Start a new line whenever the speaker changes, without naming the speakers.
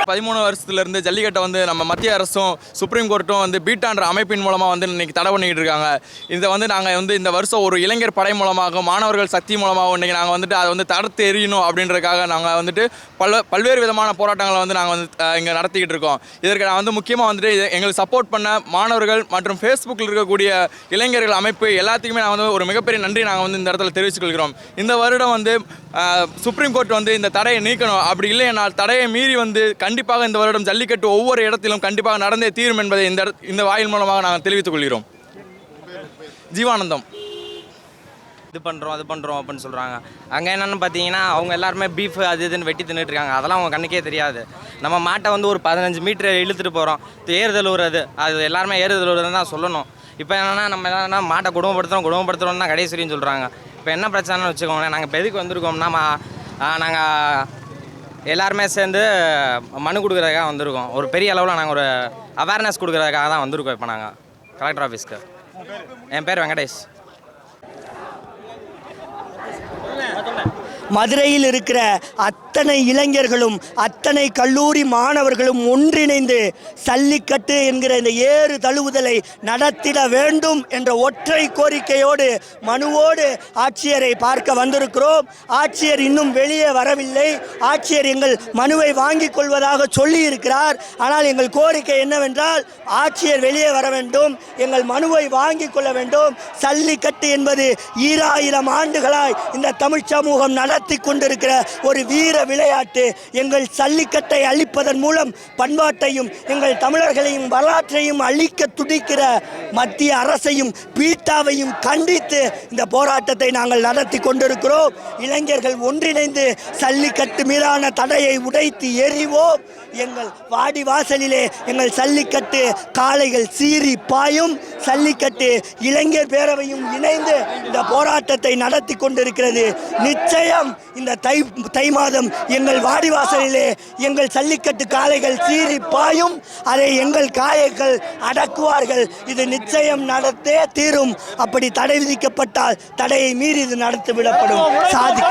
13 வருஷத்துலேருந்து ஜல்லிக்கட்டை வந்து நம்ம மத்திய அரசும் சுப்ரீம் கோர்ட்டும் வந்து பீட்டான்ற அமைப்பின் மூலமாக வந்து இன்றைக்கி தடை பண்ணிக்கிட்டு இருக்காங்க. இதை வந்து நாங்கள் வந்து இந்த வருஷம் ஒரு இளைஞர் படை மூலமாக மாணவர்கள் சக்தி மூலமாக இன்றைக்கி நாங்கள் வந்துட்டு அதை வந்து தடுத்து எறியணும் அப்படின்றதுக்காக நாங்கள் வந்துட்டு பல்வேறு விதமான போராட்டங்களை வந்து நாங்கள் வந்து இங்கே நடத்திக்கிட்டு இருக்கோம். இதற்கு நான் வந்து முக்கியமாக வந்துட்டு எங்களுக்கு சப்போர்ட் பண்ண மாணவர்கள் மற்றும் ஃபேஸ்புக்கில் இருக்கக்கூடிய இளைஞர்கள் அமைப்பு எல்லாத்துக்குமே நாங்கள் வந்து ஒரு மிகப்பெரிய நன்றி நாங்கள் வந்து இந்த இடத்துல தெரிவித்துக் கொள்கிறோம். இந்த வருடம் வந்து சுப்ரீம் கோர்ட் வந்து இந்த தடையை நீக்கணும். அப்படி இல்லை என்னால் தடையை மீறி வந்து கண்டிப்பாக இந்த வருடம் ஜல்லிக்கட்டு ஒவ்வொரு இடத்திலும் கண்டிப்பாக நடந்தே தீரும் என்பதை இந்த வாயில் மூலமாக நாங்கள் தெரிவித்துக் கொள்கிறோம். ஜீவானந்தம்.
இது பண்ணுறோம் அது பண்ணுறோம் அப்படின்னு சொல்கிறாங்க. அங்கே என்னென்னு பார்த்தீங்கன்னா அவங்க எல்லாருமே பீஃப் அது இதுன்னு வெட்டி தின்னுட்டு இருக்காங்க. அதெல்லாம் அவங்க கண்ணுக்கே தெரியாது. நம்ம மாட்டை வந்து ஒரு 15 மீட்டர் இழுத்துட்டு போகிறோம். ஏறுதல் ஊறது அது எல்லாருமே ஏறுதல் ஊறதுன்னு தான் சொல்லணும். இப்போ என்னென்னா நம்ம என்னென்னா மாட்டை குடும்பப்படுத்துகிறோம் தான் கடைசின்னு சொல்கிறாங்க. இப்போ என்ன பிரச்சனைன்னு வச்சுக்கோங்களேன். நாங்கள் இப்போ எதுக்கு வந்திருக்கோம்னா நாங்கள் எல்லாருமே சேர்ந்து மனு கொடுக்குறதுக்காக வந்திருக்கோம். ஒரு பெரிய அளவில் நாங்கள் ஒரு அவேர்னஸ் கொடுக்குறதுக்காக தான் வந்திருக்கோம். இப்போ நாங்கள் கலெக்டர் ஆஃபீஸ்க்கு. என் பேர் வெங்கடேஷ்.
மதுரையில் இருக்கிற அத்தனை இளைஞர்களும் அத்தனை கல்லூரி மாணவர்களும் ஒன்றிணைந்து சல்லிக்கட்டு என்கிற இந்த ஏறு தழுவுதலை நடத்திட வேண்டும் என்ற ஒற்றை கோரிக்கையோடு மனுவோடு ஆட்சியரை பார்க்க வந்திருக்கிறோம். ஆட்சியர் இன்னும் வெளியே வரவில்லை. ஆட்சியர் எங்கள் மனுவை வாங்கிக் கொள்வதாக சொல்லியிருக்கிறார். ஆனால் எங்கள் கோரிக்கை என்னவென்றால் ஆட்சியர் வெளியே வர வேண்டும், எங்கள் மனுவை வாங்கிக் கொள்ள வேண்டும். சல்லிக்கட்டு என்பது 2000 ஆண்டுகளாய் இந்த தமிழ் சமூகம் நடத்தி கொண்டிருக்கிற ஒரு வீர விளையாட்டு. எங்கள் சல்லிக்கட்டை அழிப்பதன் மூலம் பண்பாட்டையும் எங்கள் தமிழர்களையும் வரலாற்றையும் அழிக்க துடிக்கிற மத்திய அரசையும் பீட்டாவையும் கண்டித்து இந்த போராட்டத்தை நாங்கள் நடத்தி கொண்டிருக்கிறோம். இளைஞர்கள் ஒன்றிணைந்து சல்லிக்கட்டு மீதான தடையை உடைத்து எறிவோம். எங்கள் வாடி வாசலிலே எங்கள் சல்லிக்கட்டு காளைகள் சீறி பாயும். சல்லிக்கட்டு இளைஞர் பேரவையும் இணைந்து இந்த போராட்டத்தை நடத்தி கொண்டிருக்கிறது. நிச்சயம் இந்த தை மாதம் எங்கள் வாடிவாசலிலே எங்கள் சல்லிக்கட்டு காளைகள் சீறி பாயும். அதை எங்கள் காளைகள் அடக்குவார்கள். இது நிச்சயம் நடத்தே தீரும். அப்படி தடை விதிக்கப்பட்டால் தடையை மீறி இது நடத்தி விடப்படும். சாதி